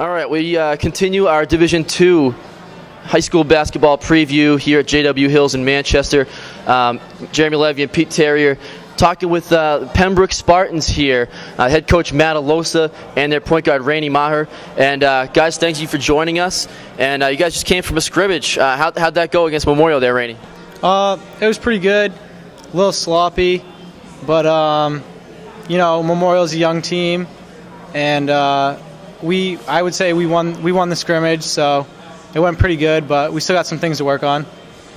All right, we continue our Division II high school basketball preview here at JW Hills in Manchester. Jeremy Levy and Pete Terrier talking with Pembroke Spartans here, head coach Matt Alosa and their point guard Rainey Maher. And guys, thank you for joining us. And you guys just came from a scrimmage. How'd that go against Memorial there, Rainey? It was pretty good, a little sloppy, but you know, Memorial's a young team, and I would say we won the scrimmage, so it went pretty good, but we still got some things to work on.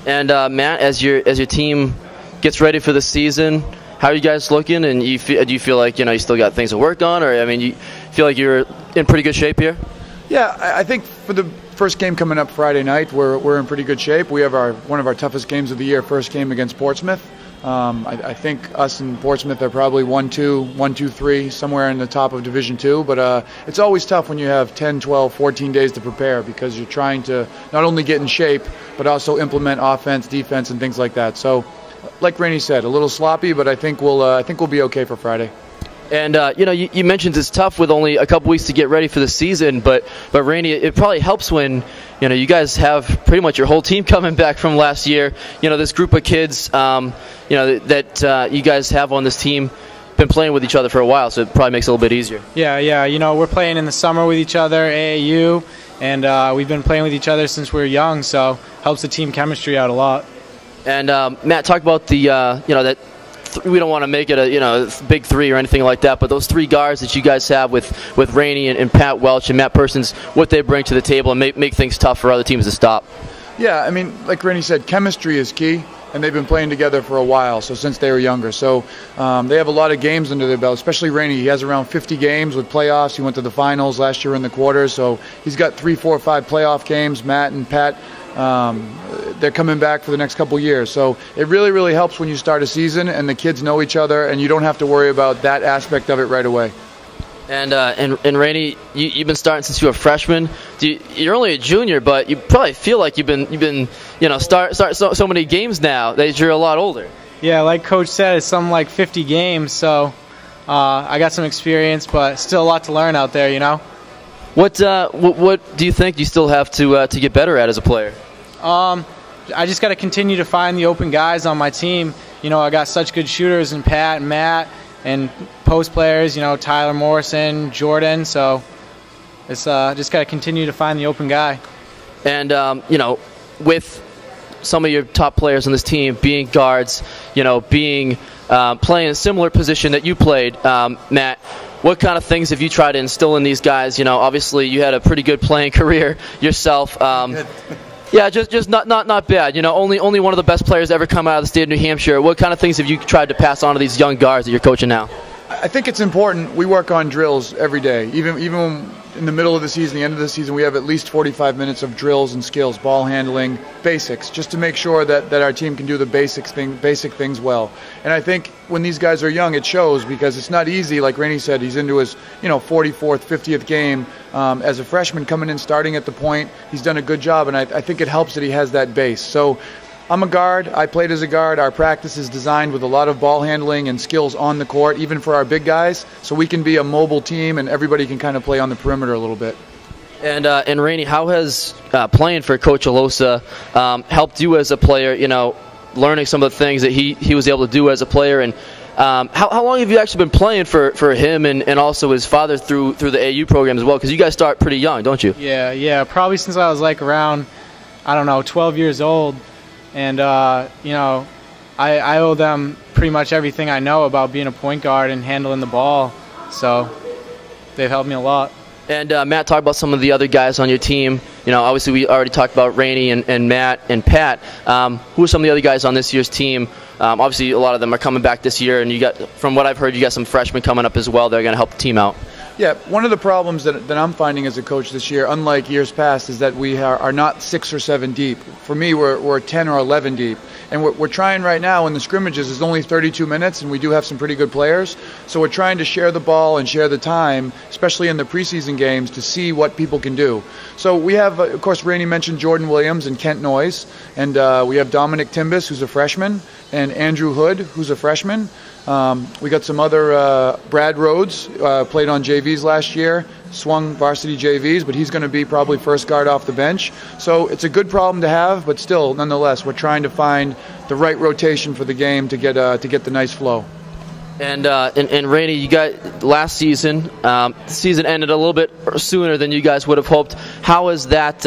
And Matt, as your team gets ready for the season, how are you guys looking? And do you feel like you still got things to work on, or I mean, you feel like you're in pretty good shape here? Yeah, I think for the first game coming up Friday night, we're in pretty good shape. We have one of our toughest games of the year, first game against Portsmouth. I think us and Portsmouth are probably 1-2, 1-2-3, somewhere in the top of Division II. But it's always tough when you have 10, 12, 14 days to prepare, because you're trying to not only get in shape, but also implement offense, defense, and things like that. So, like Rainey said, a little sloppy, but I think we'll be okay for Friday. And you mentioned it's tough with only a couple weeks to get ready for the season, but Rainey, it probably helps when you guys have pretty much your whole team coming back from last year. This group of kids, that you guys have on this team been playing with each other for a while, so it probably makes it a little bit easier. Yeah. We're playing in the summer with each other, AAU, and we've been playing with each other since we were young, so helps the team chemistry out a lot. And Matt, talk about the that. We don't want to make it a big three or anything like that, but those three guards that you guys have with Rainey and Pat Welch and Matt Persons, what they bring to the table and make things tough for other teams to stop. Yeah, I mean, like Rainey said, chemistry is key, and they've been playing together for a while, so since they were younger. So they have a lot of games under their belt, especially Rainey. He has around 50 games with playoffs. He went to the finals last year in the quarters, so he's got 3, 4, 5 playoff games. Matt and Pat, they're coming back for the next couple years. So it really, really helps when you start a season and the kids know each other and you don't have to worry about that aspect of it right away. And Rainey, you've been starting since you were a freshman. You're only a junior, but you probably feel like you've been start so many games now that you're a lot older. Yeah, like Coach said, it's something like 50 games, so I got some experience, but still a lot to learn out there, What do you think you still have to get better at as a player? I just got to continue to find the open guys on my team. I got such good shooters in Pat and Matt, and post players, Tyler Morrison, Jordan. So it's just got to continue to find the open guy. And with some of your top players on this team being guards, being playing a similar position that you played, Matt, what kind of things have you tried to instill in these guys? Obviously you had a pretty good playing career yourself. Yeah, just not bad. Only one of the best players to ever come out of the state of New Hampshire. What kind of things have you tried to pass on to these young guards that you're coaching now? I think it's important. We work on drills every day. Even in the middle of the season, the end of the season, we have at least 45 minutes of drills and skills, ball handling, basics, just to make sure that our team can do the basic things well. And I think when these guys are young, it shows, because it's not easy. Like Rainey said, he's into his 44th, 50th game as a freshman, coming in, starting at the point. He's done a good job, and I think it helps that he has that base. So I'm a guard. I played as a guard. Our practice is designed with a lot of ball handling and skills on the court, even for our big guys, so we can be a mobile team and everybody can kind of play on the perimeter a little bit. And Rainey, how has playing for Coach Alosa helped you as a player, learning some of the things that he was able to do as a player? And how long have you actually been playing for him and also his father through the AU program as well? Because you guys start pretty young, don't you? Yeah, probably since I was like around, 12 years old. And, I owe them pretty much everything I know about being a point guard and handling the ball. So they've helped me a lot. And Matt, talk about some of the other guys on your team. Obviously we already talked about Rainey and Matt and Pat. Who are some of the other guys on this year's team? Obviously a lot of them are coming back this year, and from what I've heard, you got some freshmen coming up as well that are going to help the team out. Yeah, one of the problems that I'm finding as a coach this year, unlike years past, is that we are not 6 or 7 deep. For me, we're 10 or 11 deep. And we're trying right now in the scrimmages, it's only 32 minutes, and we do have some pretty good players. So we're trying to share the ball and share the time, especially in the preseason games, to see what people can do. So we have, of course, Rainey mentioned Jordan Williams and Kent Noyes. And we have Dominic Timbus, who's a freshman, and Andrew Hood, who's a freshman. We got some other, Brad Rhodes, played on JV JVs last year, swung varsity JVs, but he's going to be probably first guard off the bench. So it's a good problem to have, but still, nonetheless, we're trying to find the right rotation for the game to get the nice flow. And Rainey, you got last season. The season ended a little bit sooner than you guys would have hoped. How has that,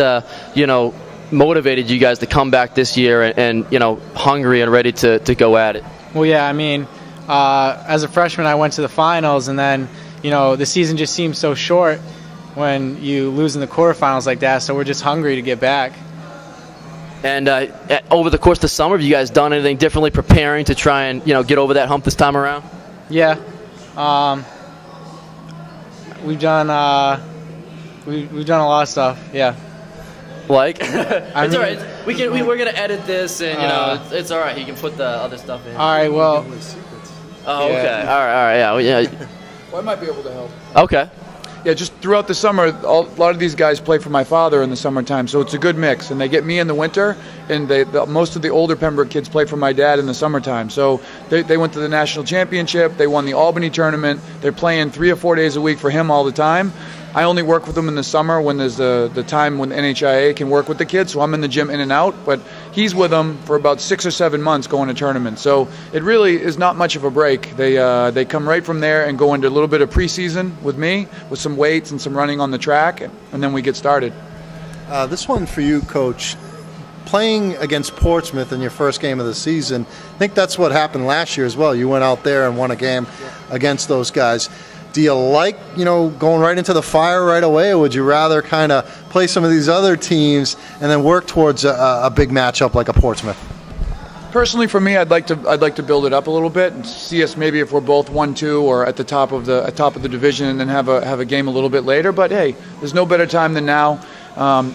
motivated you guys to come back this year and hungry and ready to go at it? Well, yeah, I mean, as a freshman, I went to the finals, and then the season just seems so short when you lose in the quarterfinals like that. So we're just hungry to get back. And over the course of the summer, have you guys done anything differently, preparing to try and get over that hump this time around? Yeah, we've done a lot of stuff. Yeah. Like, it's all right. We're gonna edit this, and it's all right. You can put the other stuff in. All right. Well. Oh, okay. All right. Yeah. Well, I might be able to help. Okay. Yeah, just throughout the summer, a lot of these guys play for my father in the summertime, so it's a good mix. And they get me in the winter, and most of the older Pembroke kids play for my dad in the summertime. So they went to the national championship, they won the Albany tournament, they're playing 3 or 4 days a week for him all the time. I only work with them in the summer when there's the time when the NHIA can work with the kids, so I'm in the gym in and out, but he's with them for about 6 or 7 months going to tournaments. So it really is not much of a break. They come right from there and go into a little bit of preseason with me, with some weights and some running on the track, and then we get started. This one for you, Coach. Playing against Portsmouth in your first game of the season, I think that's what happened last year as well. You went out there and won a game against those guys. Do you like, going right into the fire right away, or would you rather kind of play some of these other teams and then work towards a big matchup like a Portsmouth? Personally, for me, I'd like to build it up a little bit and see us maybe if we're both 1-2 or at the top of the division, and then have a game a little bit later. But hey, there's no better time than now.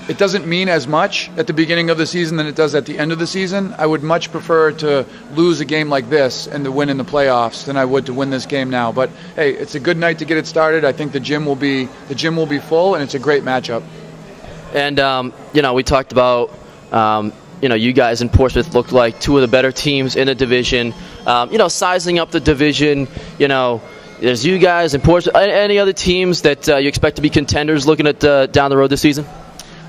It doesn't mean as much at the beginning of the season than it does at the end of the season. I would much prefer to lose a game like this and to win in the playoffs than I would to win this game now. But hey, it's a good night to get it started. I think the gym will be full, and it's a great matchup. And we talked about you guys in Portsmouth looked like two of the better teams in the division. Sizing up the division, there's you guys in Portsmouth. Any other teams that you expect to be contenders looking at down the road this season?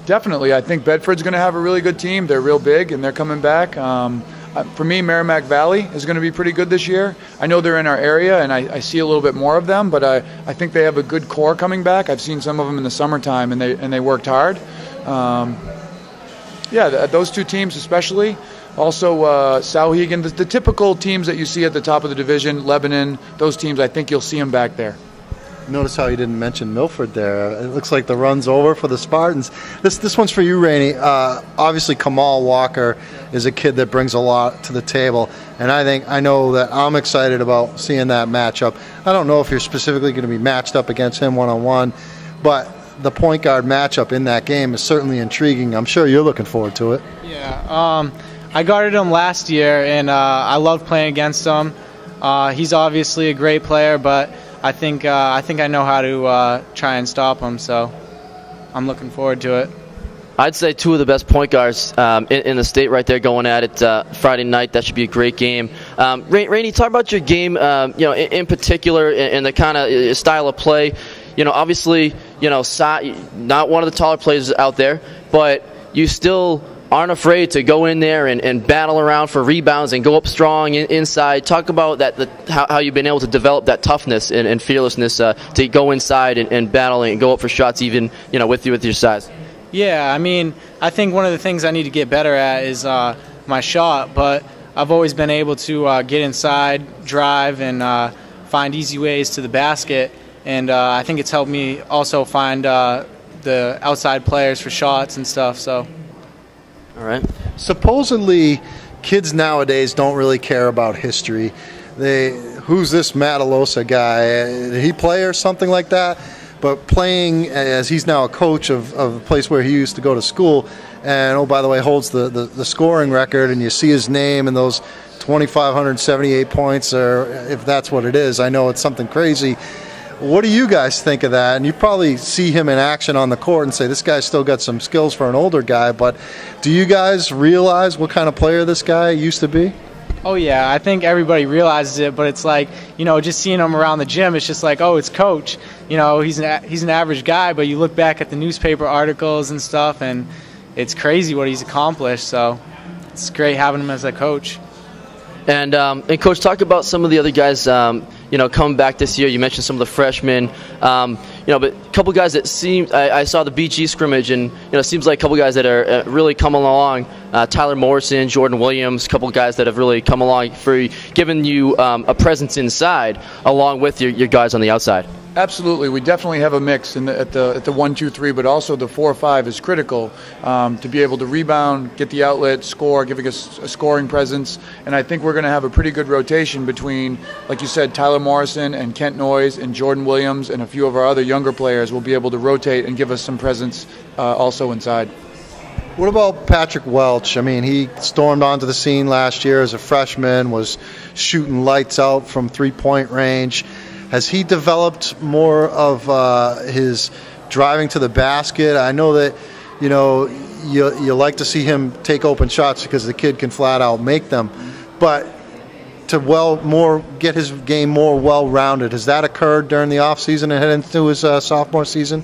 Definitely. I think Bedford's going to have a really good team. They're real big, and they're coming back. For me, Merrimack Valley is going to be pretty good this year. I know they're in our area, and I see a little bit more of them, but I think they have a good core coming back. I've seen some of them in the summertime, and they worked hard. Those two teams especially. Also, Sauhegan, the typical teams that you see at the top of the division, Lebanon, those teams, I think you'll see them back there. Notice how you didn't mention Milford there. It looks like the run's over for the Spartans. This one's for you, Rainey. Obviously, Kamal Walker is a kid that brings a lot to the table, and I know that I'm excited about seeing that matchup. I don't know if you're specifically going to be matched up against him one-on-one, but the point guard matchup in that game is certainly intriguing. I'm sure you're looking forward to it. Yeah, I guarded him last year, and I loved playing against him. He's obviously a great player, but I think I know how to try and stop him, so I'm looking forward to it. I'd say two of the best point guards in the state right there going at it Friday night. That should be a great game. Rainey, talk about your game, in particular, and the kind of style of play. Obviously, not one of the taller players out there, but you still aren't afraid to go in there and battle around for rebounds and go up strong inside. Talk about how you've been able to develop that toughness and fearlessness to go inside and battle and go up for shots even with your size. Yeah, I mean, I think one of the things I need to get better at is my shot, but I've always been able to get inside, drive, and find easy ways to the basket, and I think it's helped me also find the outside players for shots and stuff. So. All right. Supposedly, kids nowadays don't really care about history. Who's this Matalosa guy? Did he play or something like that? But playing, as he's now a coach of a place where he used to go to school, and oh, by the way, holds the scoring record, and you see his name and those 2,578 points, or if that's what it is, I know it's something crazy. What do you guys think of that? And you probably see him in action on the court and say, this guy's still got some skills for an older guy, but do you guys realize what kind of player this guy used to be? Oh yeah, I think everybody realizes it, but it's like, you know, just seeing him around the gym, it's just like, oh, it's Coach. You know, he's an average guy, but you look back at the newspaper articles and stuff, and it's crazy what he's accomplished. So it's great having him as a coach. And Coach, talk about some of the other guys, you know, coming back this year. You mentioned some of the freshmen, you know, but a couple guys that seemed, I saw the BG scrimmage, and, you know, it seems like a couple guys that are really coming along. Tyler Morrison, Jordan Williams, a couple guys that have really come along for giving you a presence inside along with your guys on the outside. Absolutely, we definitely have a mix at the 1, 2, 3, but also the 4, 5 is critical to be able to rebound, get the outlet, score, giving us a scoring presence. And I think we're going to have a pretty good rotation between, like you said, Tyler Morrison and Kent Noyes and Jordan Williams and a few of our other younger players will be able to rotate and give us some presence also inside. What about Patrick Welch? I mean, he stormed onto the scene last year as a freshman, was shooting lights out from three-point range. Has he developed more of his driving to the basket? I know that, you know, you like to see him take open shots because the kid can flat out make them, but to get his game more well-rounded, has that occurred during the offseason and head into his sophomore season?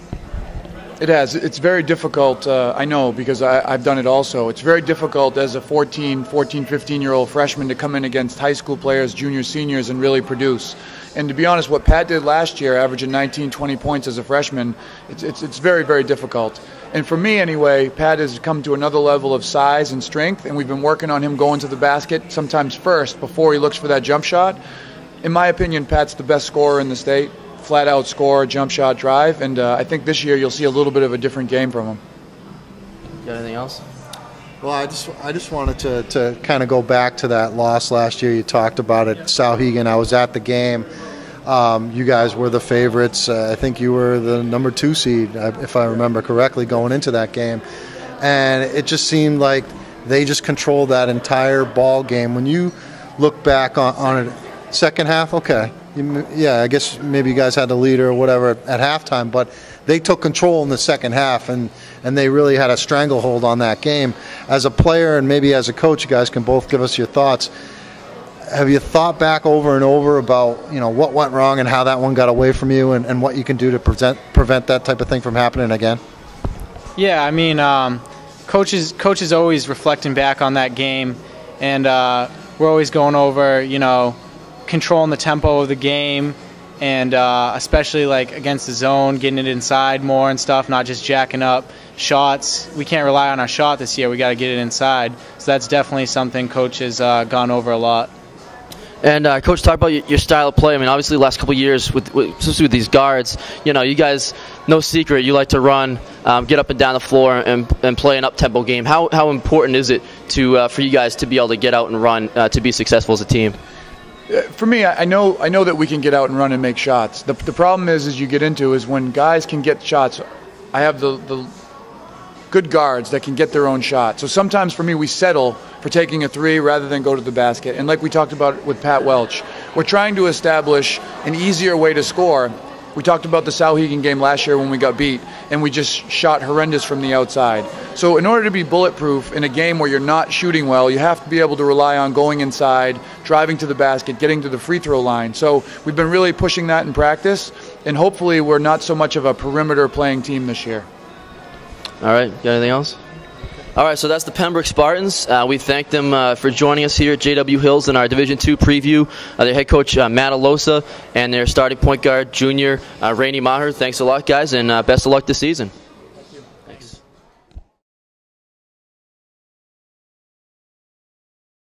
It has. It's very difficult, I know, because I've done it also. It's very difficult as a 14, 15-year-old freshman to come in against high school players, juniors, seniors, and really produce. And to be honest, what Pat did last year, averaging 19, 20 points as a freshman, it's very, very difficult. And for me anyway, Pat has come to another level of size and strength, and we've been working on him going to the basket sometimes first before he looks for that jump shot. In my opinion, Pat's the best scorer in the state. Flat out score, jump shot, drive, and I think this year you'll see a little bit of a different game from him. Got anything else? Well, I just wanted to kind of go back to that loss last year. You talked about it, Souhegan. I was at the game. You guys were the favorites. I think you were the number 2 seed, if I remember correctly, going into that game. And it just seemed like they just controlled that entire ball game. When you look back on it, second half, okay. Yeah, I guess maybe you guys had the lead or whatever at halftime, but they took control in the second half, and they really had a stranglehold on that game. As a player and maybe as a coach, you guys can both give us your thoughts. Have you thought back over and over about, you know, what went wrong and how that one got away from you, and what you can do to prevent that type of thing from happening again? Yeah, I mean, coach is always reflecting back on that game, and we're always going over, you know, controlling the tempo of the game, and especially like against the zone, getting it inside more and stuff, not just jacking up shots. We can't rely on our shot this year. We got to get it inside. So that's definitely something Coach has gone over a lot. And Coach, talk about your style of play. I mean, obviously, the last couple of years, especially with these guards, you know, you guys, no secret, you like to run, get up and down the floor, and play an up-tempo game. How important is it for you guys to be able to get out and run to be successful as a team? For me, I know that we can get out and run and make shots. The problem is you get into is when guys can get shots. I have the good guards that can get their own shot. So sometimes for me, we settle for taking a 3 rather than go to the basket. And like we talked about with Pat Welch, we're trying to establish an easier way to score. We talked about the Souhegan game last year when we got beat, and we just shot horrendous from the outside. So in order to be bulletproof in a game where you're not shooting well, you have to be able to rely on going inside, driving to the basket, getting to the free throw line. So we've been really pushing that in practice, and hopefully we're not so much of a perimeter playing team this year. All right, got anything else? All right, so that's the Pembroke Spartans. We thank them for joining us here at JW Hills in our Division II preview. Their head coach, Matt Alosa, and their starting point guard, junior, Rainey Maher. Thanks a lot, guys, and best of luck this season.